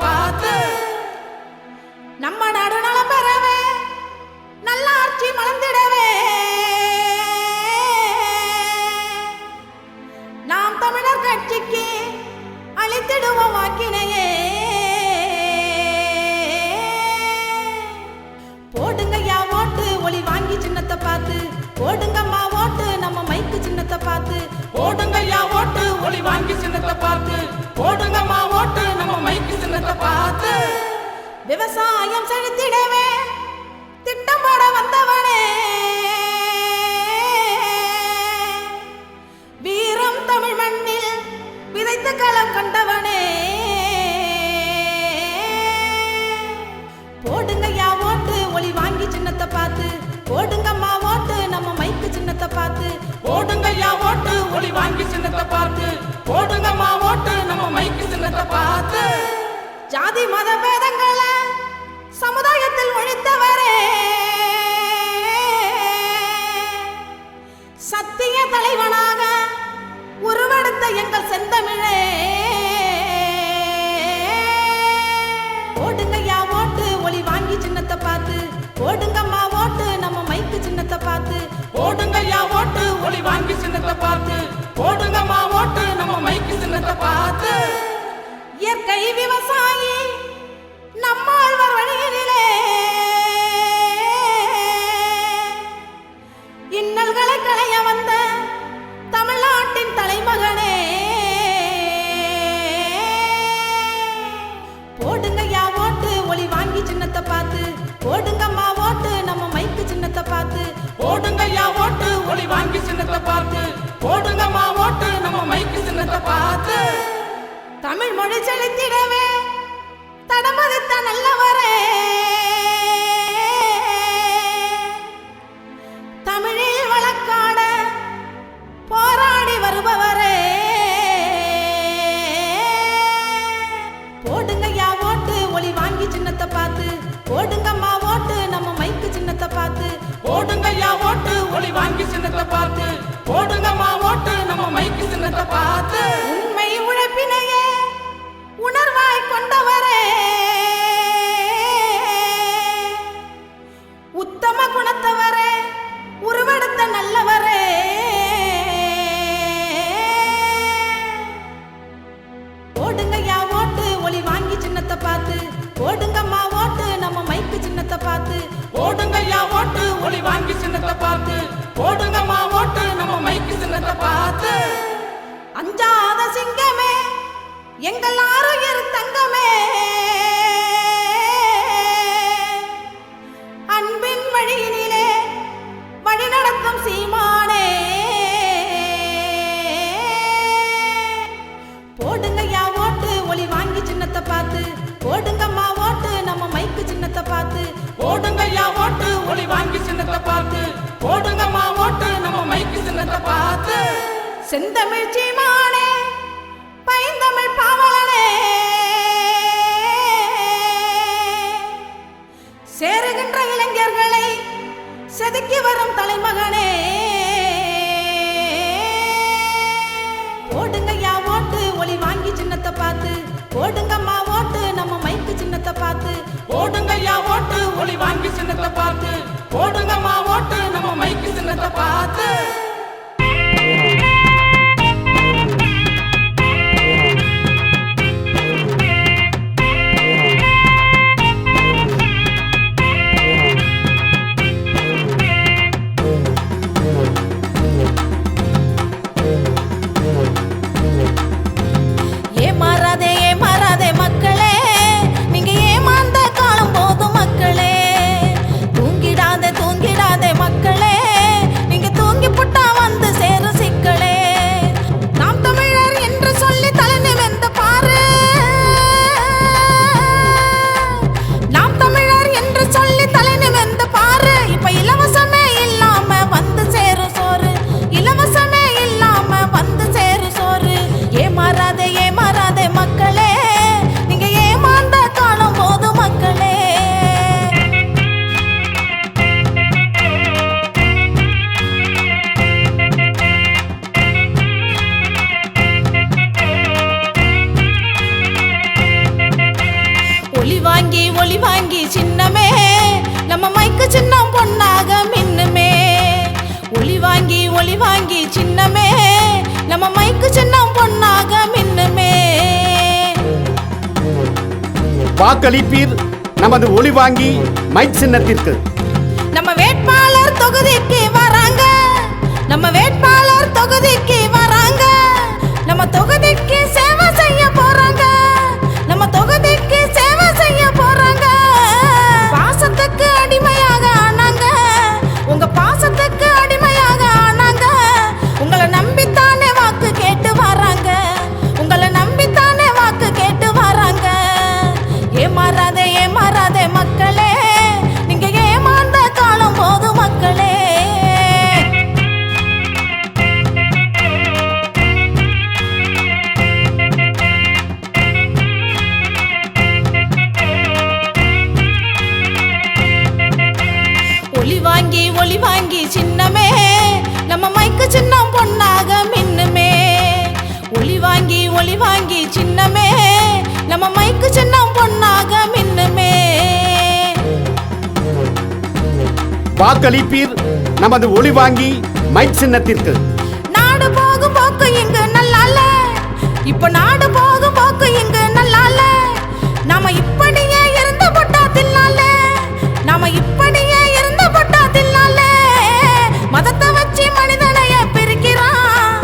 பார்த்து நம்ம நாடு நலம் பெறவே நல்ல ஆட்சி மலர்ந்திடவே நாம் தமிழர் கட்சிக்கு அளித்திடுவோம் வாக்கினையே. போடுங்கய்யா ஓட்டு ஒளி வாங்கி சின்னத்தை பார்த்து, போடுங்கம்மா ஓட்டு நம்ம மைக்கு சின்னத்தை பார்த்து. போடுங்கய்யா ஓட்டு ஒளி வாங்கி சின்னத்தை பார்த்து, போடுங்கம்மா ஓட்டு நம்ம மைக்கு சின்னத்தை பார்த்து. விவசாயம் செலுத்திடவே திட்டம் போட வந்தவனே, வீரம் தமிழ் மண்ணில் விதைத்த களம் கண்டவனே. போடுங்கய்யா ஓட்டு ஒளி வாங்கி சின்னத்தை பார்த்து, போடுங்கம்மா ஓட்டு நம்ம மைக்கு சின்னத்தை பார்த்து. போடுங்கய்யா ஓட்டு ஒளி வாங்கி சின்னத்தை பார்த்து, போடுங்கம்மா ஓட்டு நம்ம மைக்கு சின்னத்தை பார்த்து. ஜாதி மத பேதங்களை சமுதாயத்தில் ஒழித்தவரே, சத்திய தலைவனாக உருவெடுத்த எங்கள் செந்தமிழே. போடுங்கய்யா ஓட்டு ஒளி வாங்கி சின்னத்தை பார்த்து, போடுங்கம்மா ஓட்டு நம்ம மைக்கு சின்னத்தை பார்த்து. போடுங்கய்யா ஓட்டு ஒளி வாங்கி சின்னத்தை பார்த்து, போடுங்கம்மா ஓட்டு நம்ம மைக்கு சின்னத்தை பார்த்து. இயற்கை விவசாயி நம்மாழ்வார் வழியிலே இன்னல்களை களைய வந்த தமிழ்நாட்டின் தலைமகனே. போடுங்கய்யா ஓட்டு ஒளி வாங்கி சின்னத்தை பார்த்து, போடுங்கம்மா ஓட்டு நம்ம மைக்கு சின்னத்தை பார்த்து. போடுங்கய்யா ஓட்டு ஒளி வாங்கி சின்னத்தை பார்த்து, போடுங்கம்மா ஓட்டு நம்ம மைக்கு சின்னத்தை பார்த்து. தமிழ் மொழி செலுத்திடவே தடமதித்த நல்லவரே, தமிழில் வழக்காட போராடி வருபவரே. போடுங்கய்யா ஓட்டு ஒளி வாங்கி சின்னத்தை பார்த்து, போடுங்கம்மா ஓட்டு நம்ம மைக்கு சின்னத்தை பார்த்து. போடுங்கய்யா ஓட்டு ஒளி வாங்கி சின்னத்தை பார்த்து, போடுங்கம்மா ஓட்டு நம்ம மைக்கு சின்னத்தை பார்த்து. உண்மை உழைப்பினையே உணர்வாய் கொண்டவரே, உத்தம குணத்தவரே, உருவெடுத்த நல்லவரே. போடுங்கய்யா ஓட்டு ஒளி வாங்கி சின்னத்தை பார்த்து, போடுங்கம்மா ஓட்டு நம்ம மைக்கு சின்னத்தை பார்த்து. போடுங்கய்யா ஓட்டு ஒளி வாங்கி சின்னத்தை பார்த்து, போடுங்கம்மா ஓட்டு நம்ம மைக்கு சின்னத்தை பார்த்து. அஞ்சாத சிங்கமே எங்கள் ஆரோக்கியர் தங்கமே, அன்பின் வழியினிலே வழிநடத்தும் சீமானே. போடுங்கய்யா ஓட்டு ஒளி வாங்கி சின்னத்தை பார்த்து, போடுங்கம்மா ஓட்டு நம்ம மைக்கு சின்னத்தை பார்த்து. போடுங்கய்யா ஓட்டு ஒளி வாங்கி சின்னத்தை பார்த்து, போடுங்கம்மா ஓட்டு நம்ம மைக்கு சின்னத்தை பார்த்து. செந்தமிழ் சீமானே, பைந்தமிழ் பாவலனே, சேருகின்ற இளைஞர்களை செதுக்கி வரும் தலைமகனே. போடுங்கய்யா ஓட்டு ஒளி வாங்கி சின்னத்தை பார்த்து, போடுங்கம்மா ஓட்டு நம்ம மைக்கு சின்னத்தை பார்த்து. போடுங்கய்யா ஓட்டு ஒளி வாங்கி சின்னத்தை பார்த்து, போடுங்கம்மா ஓட்டு நம்ம மைக்கு சின்னத்தை பார்த்து. ஏமாறாதே ஏமாறாதே மக்களே, நீங்க ஏமாந்த காலம் போதும் மக்களே. தூங்கிடாதே தூங்கிடாதே மக்களே, நீங்க தூங்கி புட்டா மைக்கு சின்னம் பொன்னாக மின்னுமே. ஒளி வாங்கி சின்னமே நம்ம மைக்கு சின்னம் பொன்னாக மின்னுமே. வாக்களிப்பீர் நமது ஒளி வாங்கி மைக் சின்னத்திற்கு. நம்ம வேட்பாளர் தொகுதிக்கு வராங்க, நம்ம வேட்பாளர் தொகுதிக்கு வராங்க, நம்ம தொகுதிக்கு சேவை செய்ய போறாங்க, நம்ம தொகுதிக்கு சேவை செய்ய போறாங்க. பாசத்துக்கு அடிமையாக ஆனாங்க, உங்க பாசத்துக்கு அடிமையாக ஆனாங்க. உங்களை நம்பித்தானே வாக்கு கேட்டு வராங்க, உங்களை நம்பித்தானே வாக்கு கேட்டு வராங்க. ஏமாறாதே மக்களே, நீங்க ஏமாந்த காலம் போது மக்களே. ஒளி வாங்கி சின்னமே நம்ம மைக்கு சின்னம் பொன்னாக மின்னுமே. ஒளி வாங்கி சின்னமே நம்ம மைக்கு சின்னம் பொன்னாக மின்னுமே. வாக்களிப்பீர் நமது ஒளி வாங்கி மைக் சின்னத்திற்கு. நாடு போகும் போக்கு இங்கு நல்லால, இப்ப நாடு போகும் போக்கு இங்கு நல்லால. நாம இப்படியே இருந்து போட்டா தில்லால, நாம இப்படியே இருந்து போட்டா தில்லால. மதத்தை வச்சு மனிதனைய பிரிக்கிறான்,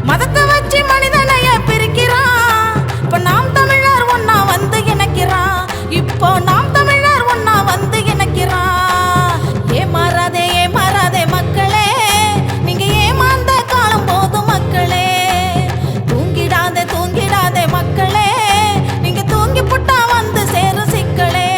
மதத்தை வச்சு மனிதனைய பிரிக்கிறான். இப்ப நாம் தமிழர் ஒன்னா வந்து இணைக்கிறான், இப்போ நாம் தமிழர் ஒன்னா வந்து இணைக்கிறான். ஏமாறாதே மக்களே, நீங்க ஏமாந்த காலம் போதும் மக்களே. தூங்கிடாதே மக்களே, நீங்க தூங்கி புட்டா வந்து சேரும் சிக்கலே.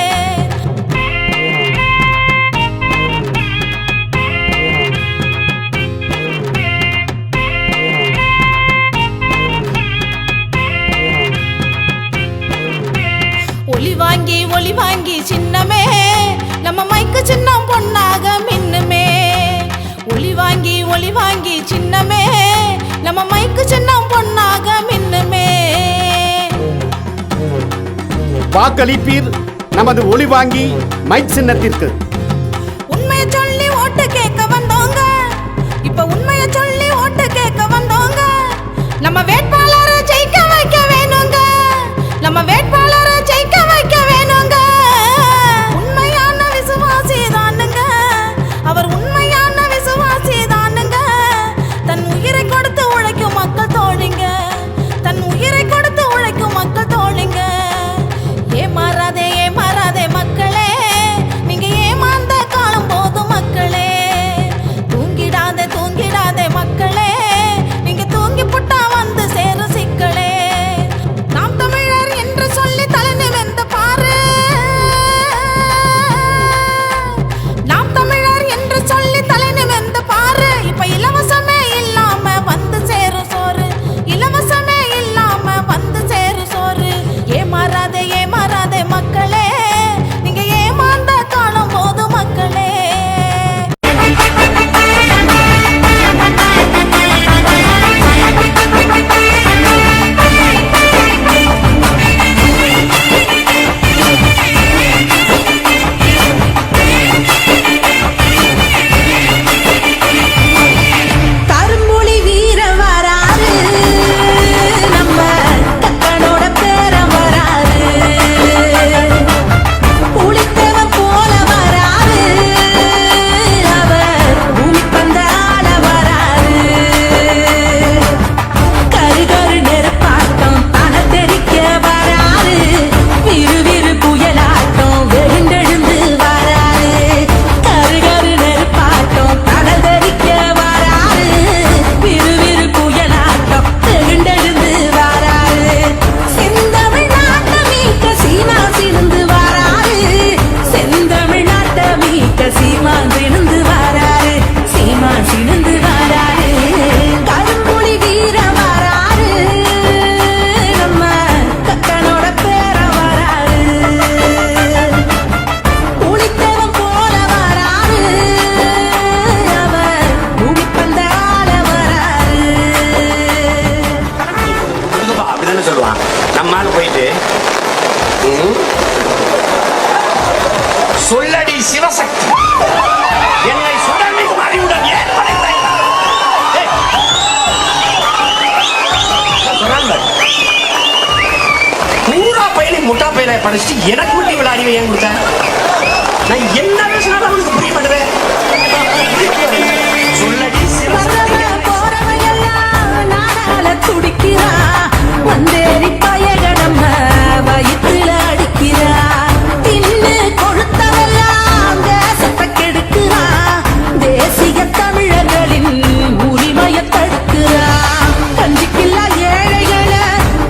ஒளி வாங்கி சின்னமே நம்ம மைக்கு சின்னம் பொன்னாக மின்னுமே. ஒளி வாங்கி சின்னமே நம்ம மைக்கு சின்னம் பொன்னாக மின்னுமே. வாக்களிப்பீர் நமது ஒளி வாங்கி மைக் சின்னத்திற்கு. உண்மையை சொல்லி ஓட்டு கேட்க வந்தோங்க, இப்ப உண்மையை சொல்லி ஓட்டு கேட்க வந்தோங்க. நம்ம வேட்பாளரை ஜெயிக்க வைக்க வேணுங்க, நம்ம வேட்பாளரை ஜெயிக்க வைக்க வேணுங்க. உண்மையான விசுவாசி தானுங்க, அவர் உண்மையான விசுவாசி தானுங்க. தன் உயிரை கொடுத்து உழைக்கும் மக்கள் தோழிங்க, தன் உயிரை கொடுத்து உழைக்கும் மக்கள் தோழிங்க. ஏமாறாதே மக்களே, நீங்க ஏமாந்த காலம் போதும் மக்களே. தூங்கிடாதே மக்களே, நீங்க தூங்கி புட்டா வந்து சேரும் சிக்கலே. நாம் தமிழர் என்று சொல்லி தலை நிமிர்ந்து பாரு, நாம் தமிழர் என்று சொல்லி தலை நிமிர்ந்து பாரு. இப்ப இலவசமே இல்லாம வந்து சேரும் சோறு, இலவசமே இல்லாம வந்து சேரும் சோறு. ஏமாறாதே மக்களே, நீங்க ஏமாந்த காலம் போதும் மக்களே. கரும்புலி வீர வராரு, நம்ம கக்கனோட பேர வராரு. புலித்தேவன் போல வராரு, அவர் பூமி பந்தால வராரு. கரு நெருப்பாட்டம் தன தெரிக்க வராரு, விறு புயலாட்டம் வெகுண்டெழுந்து வராரு. கரு நெருப்பாட்டம் தன தெரிக்க வராரு, விறு புயலாட்டம் வெகுண்டெழுந்து வராரு. செந்தமிழ் நாட்டை மீட்க சீமான் சினந்து வராரு, செந்தமிழ் நாட்டை மீட்க சீமான் சினந்து வராரு, சீமான் சினந்து வராரு. கரும்புலி வீர வராரு, நம்ம கக்கனோட பேர வராரு. புலித்தேவன் போல வராரு, அவர் பூமி பந்தால வராரு. அப்படிதானே சொல்லுவான். நம்ம ஆள் போயிட்டு சொல்லடி சிவசக்தி, என்னை சுடர்மிகு மறைவுடன் ஏன் படைத்தாய்? ஏய், சொல்றான் பாரு. பூரா பயிலை முட்டா பயிலை படிச்சுட்டு எனக்கு மட்டும் இவ்வளவு அறிவை ஏன் கொடுத்த? நான் என்ன பேசினாலும் அவனுக்கு புரிய மாட்டேன். சொல்லடி சிவசக்தி. துடிக்கிறா வந்தேறி பயகடம்ம வயிற்றுல அடிக்கிறா தின்னு கொழுத்தவெல்லாம் தேசத்தை கெடுக்கிறா தேசிய தமிழர்களின் உரிமையை தடுக்கிறா கஞ்சிக்கில்லா ஏழைகளை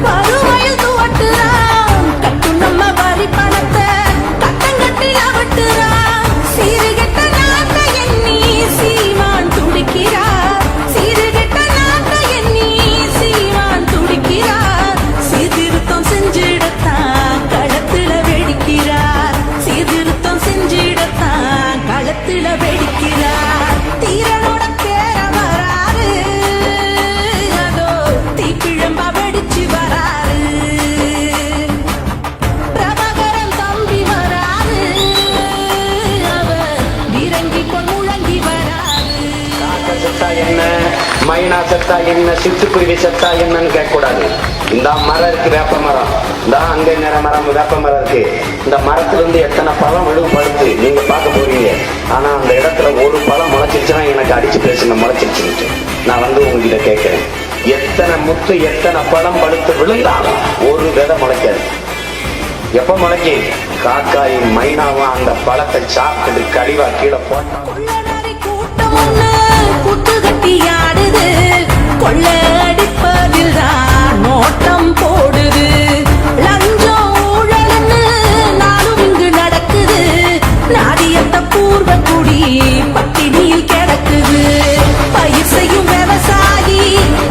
வறுமையில் துவட்டுறா கட்டும் நம்ம வரி பணத்தை கட்டங்கட்டி அவட்டுறா சீர்கெட்ட நாட்டை எண்ணி சீமான் துடிக்கிறா சீர்கெட்ட நாட்டை எண்ணி சீமான் துடிக்கிறார் சீர்திருத்தம் செஞ்சிடத்தான் களத்துல வெடிக்கிறார் சீர்திருத்தம் செஞ்சிடத்தான் களத்துல வெடிக்கிறார் தீரனோட பேர வராரு அதோ தீப்பிழம்பா வெடிச்சு வராரு பிரபாகரன் தம்பி வராரு அவர் வீரங்கி கொள் முழங்கி வராரு செத்தா என்ன, மைனா செத்தா என்ன, சிட்டுக்குருவி செத்தா என்னன்னு கேட்க கூடாது. இந்த மரம் இருக்கு, வேப்ப மரம், இந்த அங்க நேர மரம் வேப்ப மரம் இருக்கு. இந்த மரத்துல இருந்து எத்தனை பழம் விழுப்படுத்து நீங்க பார்க்க போறீங்க. ஆனா அந்த இடத்துல ஒரு பழம் முளைச்சிருச்சுன்னா எனக்கு அடிச்சு பேசுங்க முளைச்சிருச்சுன்னு. நான் உங்ககிட்ட கேட்கிறேன், எத்தனை முத்து எத்தனை பழம் படுத்து விழுந்தாலும் ஒரு விதை முளைக்காது. எப்ப முளைக்கி? காக்காயும் மைனாவும் அந்த பழத்தை சாப்பிட்டு கழிவா கீழே போட்டான். புட்டு கட்டி ஆடுது கொள்ள அடிப்பதில் தான் நோட்டம் போடுது லஞ்சம் ஊழல்னு நாளும் இங்கு நடக்குது நாடியத்த பூர்வ குடி பட்டினியில் கிடக்குது பயிர் செய்யும் விவசாயி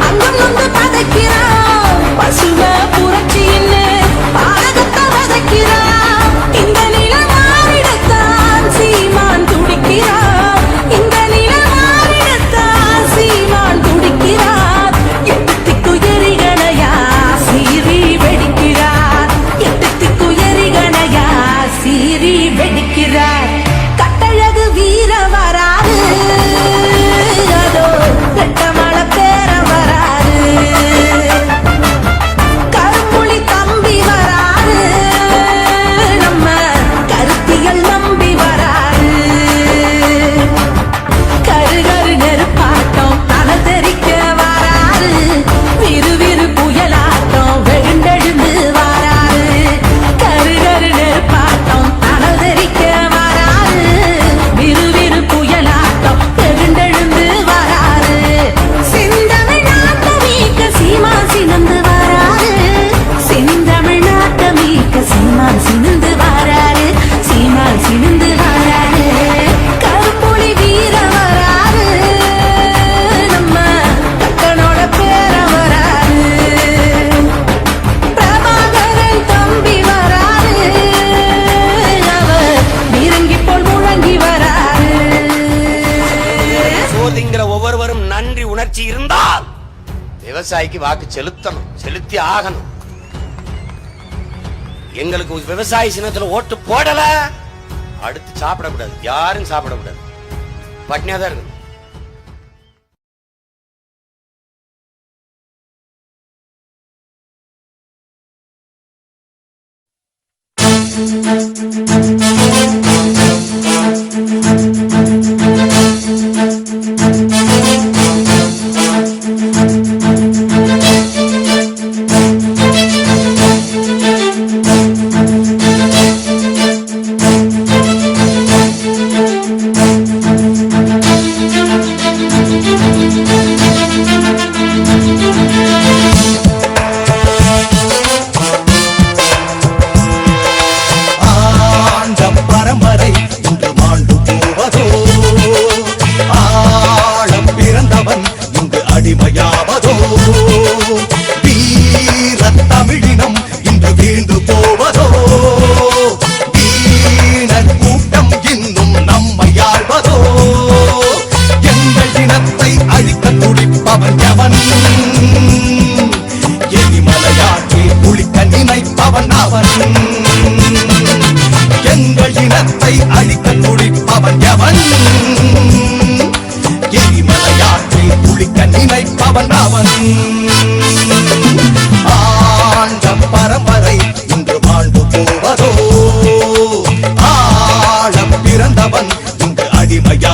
அங்கும் வந்து பதைக்கிறான் பசுவ புரட்சின்னு பாரகத்தை வதைக்கிறான் இந்த நிலை மாறிடத்தான் சீமான் துடிக்கிறான் இந்த நிலை மாறிடத்தான் சீமான் துடிக்கிறார் எட்டு திக்குயரிகணையா சீறி வெடிக்கிறார் எட்டு திக்குயரிகணையா சீறி வெடிக்கிறார் கட்டழகு வீர வராது அதோ ரெட்டமள பேர வராது கருப்புளி தம்பி வராது நம்ம கருத்தியல் நம்பி வராது கருகரு நெருப்பாட்டம் தலதெறிக்க வராது விறுவிறு புயலாட்டம் வெகுண்டெழுந்து வராது கருகரு நெருப்பாட்டம் தலதெறிக்க வராது விறுவிறு புயலாட்டம் வெகுண்டெழுந்து வராது செந்தமிழ் நாட்ட மீட்க சீமா சினந்து வராது செந்தமிழ் நாட்ட மீட்க சீமா சினந்து வராது சீமா சினந்து வராது கருப்புளி வீர வராது நம்ம கட்டனோட பேர வராது பிரபாகரன் தம்பி வராது அவர் வீரங்கி போல் முழங்கி வராது சோதிங்கிற ஒவ்வொருவரும் நன்றி உணர்ச்சி இருந்தால் விவசாயிக்கு வாக்கு செலுத்தணும், செலுத்தி ஆகணும். எங்களுக்கு விவசாய சின்னத்துல ஓட்டு போடல அடுத்து சாப்பிடக்கூடாது, யாரும் சாப்பிடக்கூடாது, பட்னியாதான் இருக்கணும். ஆண்ட ஐயா